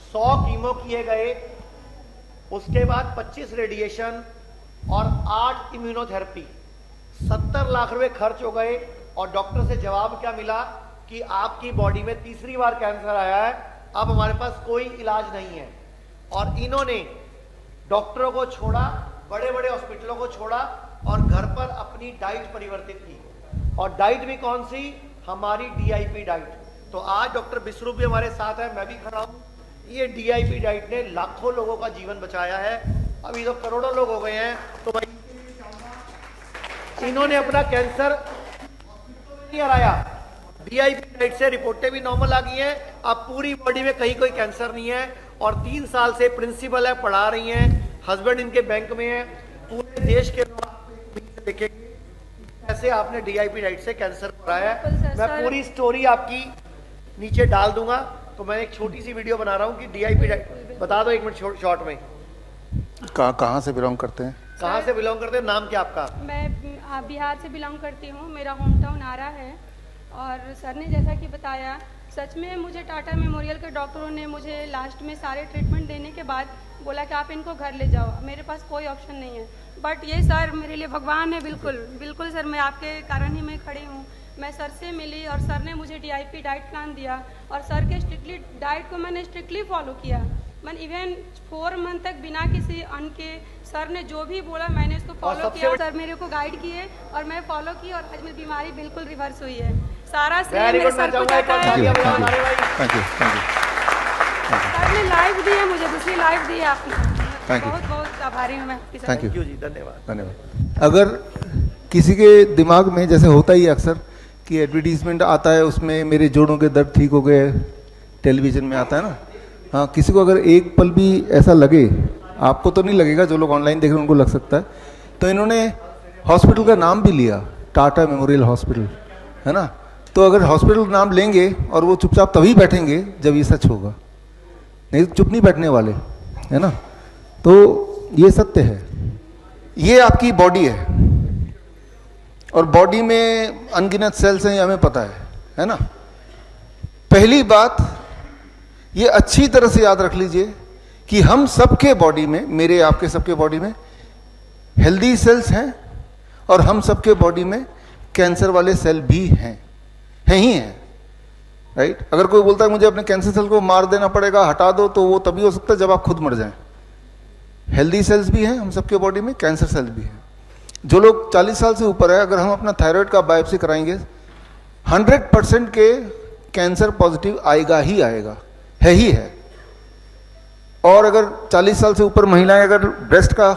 100 chemo किए गए, उसके बाद 25 रेडिएशन और 8 इम्यूनोथेरेपी, 70 लाख रुपए खर्च हो गए। और डॉक्टर से जवाब क्या मिला कि आपकी बॉडी में तीसरी बार कैंसर आया है, अब हमारे पास कोई इलाज नहीं है। और इन्होंने डॉक्टरों को छोड़ा, बड़े बड़े हॉस्पिटलों को छोड़ा और घर पर अपनी डाइट परिवर्तित की। और डाइट भी कौन सी? हमारी DIP डाइट। तो आज डॉक्टर बिसरू भी हमारे साथ है, मैं भी खड़ा हूं। ये DIP डाइट ने लाखों लोगों का जीवन बचाया है, अभी तो करोड़ों लोग हो गए हैं। तो भाई इन्होंने अपना कैंसर नहीं हराया, DIP डाइट से रिपोर्टें भी नॉर्मल आ गई हैं, अब पूरी बॉडी में कहीं कोई कैंसर नहीं है। और 3 साल से प्रिंसिपल है, पढ़ा रही हैं, हस्बैंड इनके बैंक में है। पूरे देश के लोग देखेंगे कैसे आपने DIP डाइट से कैंसर कराया है। मैं पूरी स्टोरी आपकी नीचे डाल दूंगा। तो मैं एक छोटी सी वीडियो बना रहा हूँ कि DIP डाइट बता दो 1 मिनट शॉर्ट में। कहाँ से बिलोंग करते हैं? कहाँ से बिलोंग करते हैं? नाम क्या आपका? मैं बिहार से बिलोंग करती हूँ, मेरा होम टाउन आरा है। और सर ने जैसा कि बताया, सच में मुझे टाटा मेमोरियल के डॉक्टरों ने मुझे लास्ट में सारे ट्रीटमेंट देने के बाद बोला कि आप इनको घर ले जाओ, मेरे पास कोई ऑप्शन नहीं है। बट ये सर मेरे लिए भगवान है, बिल्कुल बिल्कुल सर, मैं आपके कारण ही मैं खड़ी हूँ। मैं सर से मिली और सर ने मुझे DIP डाइट प्लान दिया और सर के स्ट्रिक्टली डाइट को मैंने स्ट्रिक्टली फॉलो किया। मैंने इवन 4 मंथ तक बिना किसी अन्न के सर ने जो भी बोला मैंने उसको फॉलो किया। सर मेरे को गाइड किए और मैं फॉलो की और आज मेरी बीमारी बिल्कुल रिवर्स हुई है। सारा श्रेय मेरे सर को जाता है। सर ने लाइफ दी है मुझे, दूसरी लाइफ दी है आपने। बहुत बहुत आभारी हूँ मैं आपकी। थैंक यू जी, धन्यवाद। धन्यवाद। अगर किसी के दिमाग में जैसे होता ही अक्सर कि एडवर्टीजमेंट आता है, उसमें मेरे जोड़ों के दर्द ठीक हो गए, टेलीविजन में आता है ना, हाँ, किसी को अगर एक पल भी ऐसा लगे, आपको तो नहीं लगेगा, जो लोग ऑनलाइन देख रहे हैं उनको लग सकता है, तो इन्होंने हॉस्पिटल का नाम भी लिया, टाटा मेमोरियल हॉस्पिटल, है ना। तो अगर हॉस्पिटल का नाम लेंगे और वो चुपचाप तभी बैठेंगे जब ये सच होगा, नहीं तो चुप नहीं बैठने वाले, है ना। तो ये सत्य है। ये आपकी बॉडी है और बॉडी में अनगिनत सेल्स हैं, ये हमें पता है ना। पहली बात ये अच्छी तरह से याद रख लीजिए कि हम सबके बॉडी में, मेरे आपके सबके बॉडी में हेल्दी सेल्स हैं और हम सबके बॉडी में कैंसर वाले सेल भी हैं ही हैं, राइट। अगर कोई बोलता है मुझे अपने कैंसर सेल को मार देना पड़ेगा, हटा दो, तो वो तभी हो सकता है जब आप खुद मर जाएं। हेल्दी सेल्स भी हैं हम सबके बॉडी में, कैंसर सेल्स भी हैं। जो लोग 40 साल से ऊपर है, अगर हम अपना थायराइड का बायोप्सी कराएंगे 100% के कैंसर पॉजिटिव आएगा ही आएगा, है ही है। और अगर 40 साल से ऊपर महिलाएं अगर ब्रेस्ट का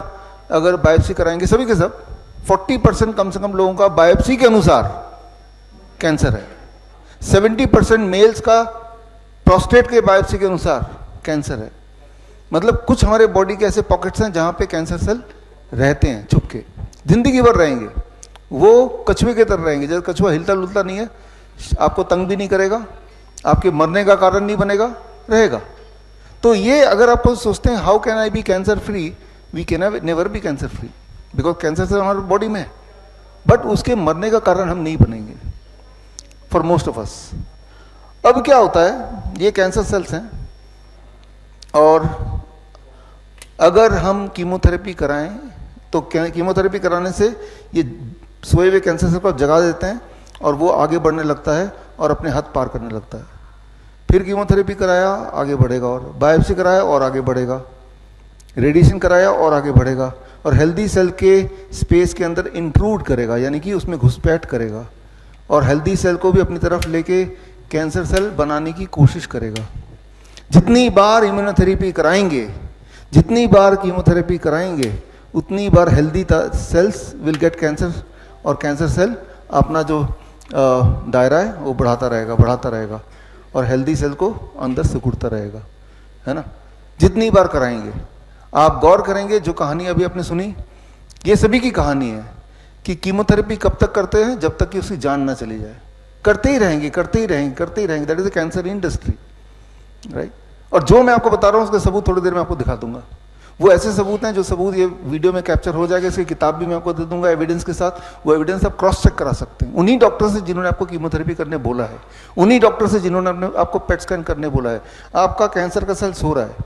अगर बायोप्सी कराएंगे, सभी के सब 40% कम से कम लोगों का बायोप्सी के अनुसार कैंसर है। 70% मेल्स का प्रोस्टेट के बायोप्सी के अनुसार कैंसर है। मतलब कुछ हमारे बॉडी के ऐसे पॉकेट्स हैं जहां पे कैंसर सेल रहते हैं छुप के, जिंदगी भर रहेंगे। वो कछुए की तरह रहेंगे, जैसे कछुआ हिलता डुलता नहीं है, आपको तंग भी नहीं करेगा, आपके मरने का कारण नहीं बनेगा, रहेगा। तो ये अगर आप सोचते हैं how can I be cancer free, we can never be cancer free, because cancer cell हमारे बॉडी में है, बट उसके मरने का कारण हम नहीं बनेंगे फॉर मोस्ट ऑफ अस। अब क्या होता है, ये कैंसर सेल्स हैं और अगर हम कीमोथेरेपी कराएं तो कीमोथेरेपी कराने से ये सोए हुए कैंसर सेल को जगा देते हैं और वो आगे बढ़ने लगता है और अपने हद पार करने लगता है। फिर कीमोथेरेपी कराया, आगे बढ़ेगा, और बायोप्सी कराया और आगे बढ़ेगा, रेडिएशन कराया और आगे बढ़ेगा, और हेल्दी सेल के स्पेस के अंदर इंट्रूड करेगा, यानी कि उसमें घुसपैठ करेगा, और हेल्दी सेल को भी अपनी तरफ लेके कैंसर सेल बनाने की कोशिश करेगा। जितनी बार इम्यूनोथेरेपी कराएंगे, जितनी बार कीमोथेरेपी कराएंगे, उतनी बार healthy cells will get cancer, और कैंसर सेल अपना जो दायरा है वो बढ़ाता रहेगा और हेल्दी सेल को अंदर सिकुड़ता रहेगा, है ना। जितनी बार कराएंगे, आप गौर करेंगे जो कहानी अभी आपने सुनी, ये सभी की कहानी है कि कीमोथेरेपी कब तक करते हैं, जब तक कि उसकी जान ना चली जाए। करते ही रहेंगे, that is the cancer industry, right. और जो मैं आपको बता रहा हूँ उसके सबूत थोड़ी देर में आपको दिखा दूंगा। वो ऐसे सबूत हैं जो सबूत ये वीडियो में कैप्चर हो जाएगा, इसकी किताब भी मैं आपको दे दूंगा एविडेंस के साथ। वो एविडेंस आप क्रॉस चेक करा सकते हैं उन्हीं डॉक्टर से जिन्होंने आपको कीमोथेरेपी करने बोला है, उन्हीं डॉक्टर से जिन्होंने आपको पेट स्कैन करने बोला है। आपका कैंसर का सेल्स हो रहा है,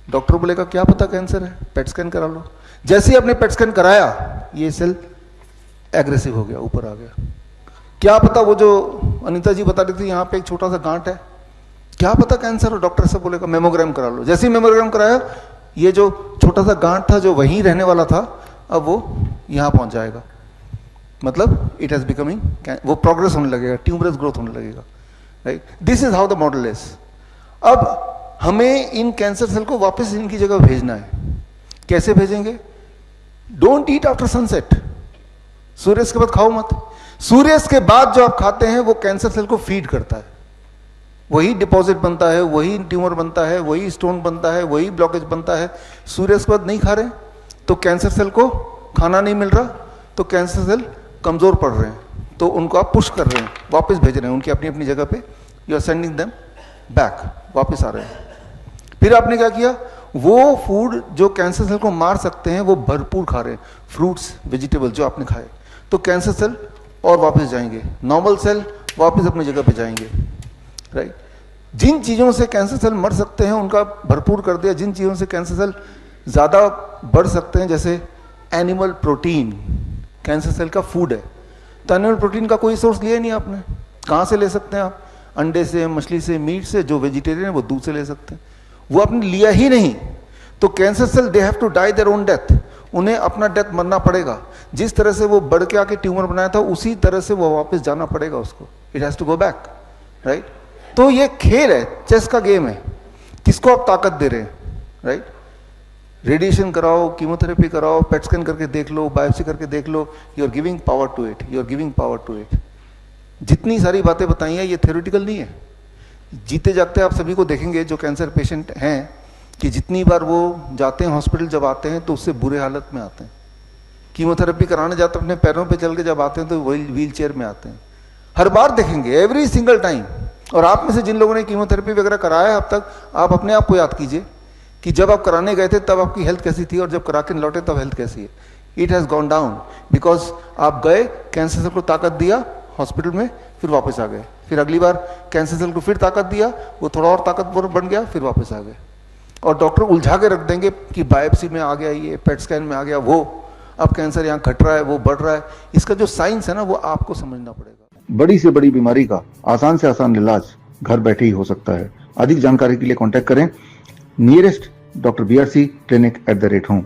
डॉक्टर बोलेगा क्या पता कैंसर है, पेट स्कैन करा लो। जैसे ही आपने पेट स्कैन कराया ये सेल एग्रेसिव हो गया, ऊपर आ गया। क्या पता वो जो अनीता जी बता रही थी यहाँ पे एक छोटा सा गांठ है, क्या पता कैंसर हो, डॉक्टर से बोलेगा मेमोग्राम करा लो। जैसे ही मेमोग्राम कराया ये जो छोटा सा गांठ था जो वहीं रहने वाला था अब वो यहाँ पहुंच जाएगा, मतलब इट हैज बिकमिंग, वो प्रोग्रेस होने लगेगा, ट्यूमरस ग्रोथ होने लगेगा, right. This is how the model is. अब हमें इन कैंसर सेल को वापस इनकी जगह भेजना है। कैसे भेजेंगे? डोंट ईट आफ्टर सनसेट, सूर्यास्त के बाद खाओ मत। सूर्यास्त के बाद जो आप खाते हैं वो कैंसर सेल को फीड करता है, वही डिपॉजिट बनता है, वही ट्यूमर बनता है, वही स्टोन बनता है, वही ब्लॉकेज बनता है। सूर्यास्त के बाद नहीं खा रहे तो कैंसर सेल को खाना नहीं मिल रहा, तो कैंसर सेल कमजोर पड़ रहे हैं, तो उनको आप पुश कर रहे हैं, वापस भेज रहे हैं उनकी अपनी अपनी जगह पे, you are sending them back, वापस आ रहे हैं। फिर आपने क्या किया, वो फूड जो कैंसर सेल को मार सकते हैं वो भरपूर खा रहे हैं, फ्रूट्स वेजिटेबल जो आपने खाए, तो कैंसर सेल और वापस जाएंगे, नॉर्मल सेल वापस अपनी जगह पे जाएंगे, राइट। जिन चीज़ों से कैंसर सेल मर सकते हैं उनका भरपूर कर दिया, जिन चीज़ों से कैंसर सेल ज़्यादा बढ़ सकते हैं, जैसे एनिमल प्रोटीन कैंसर सेल का फूड है, तो एनिमल प्रोटीन का कोई सोर्स लिया नहीं आपने, कहाँ से ले सकते हैं आप? अंडे से, मछली से, मीट से। जो वेजिटेरियन है वो दूध से ले सकते हैं, वो आपने लिया ही नहीं, तो cancer cell they have to die their own death, उन्हें अपना डेथ मरना पड़ेगा। जिस तरह से वो बढ़ के आके ट्यूमर बनाया था उसी तरह से वो वापस जाना पड़ेगा उसको, it has to go back, right. तो ये खेल है, चेस का गेम है, किसको आप ताकत दे रहे हैं, राइट। रेडिएशन कराओ, कीमोथेरेपी कराओ, पेट स्कैन करके देख लो, बायोप्सी करके देख लो, you are giving power to it, you are giving power to it. जितनी सारी बातें बताई हैं ये थ्योरेटिकल नहीं है, जीते जागते आप सभी को देखेंगे जो कैंसर पेशेंट हैं कि जितनी बार वो जाते हैं हॉस्पिटल, जब आते हैं तो उससे बुरे हालत में आते हैं। कीमोथेरेपी कराने जाते हैं अपने पैरों पे चल के, जब आते हैं तो वही व्हील चेयर में आते हैं, हर बार देखेंगे, एवरी सिंगल टाइम। और आप में से जिन लोगों ने कीमोथेरेपी वगैरह कराया अब तक, आप अपने आप को याद कीजिए कि जब आप कराने गए थे तब आपकी हेल्थ कैसी थी और जब करा के लौटे तब हेल्थ कैसी है। It has gone down because आप गए, कैंसर सेल को ताकत दिया हॉस्पिटल में, फिर वापस आ गए, फिर अगली बार कैंसर सेल को फिर ताकत दिया, वो थोड़ा और ताकतवर बन गया, फिर वापस आ गए। और डॉक्टर उलझा के रख देंगे कि बायोप्सी में आ गया, ये पेट स्कैन में आ गया, वो अब कैंसर यहाँ घट रहा है, वो बढ़ रहा है। इसका जो साइंस है ना वो आपको समझना पड़ेगा। बड़ी से बड़ी बीमारी का आसान से आसान इलाज घर बैठे ही हो सकता है। अधिक जानकारी के लिए कांटेक्ट करें nearest doctor BRC clinic @home।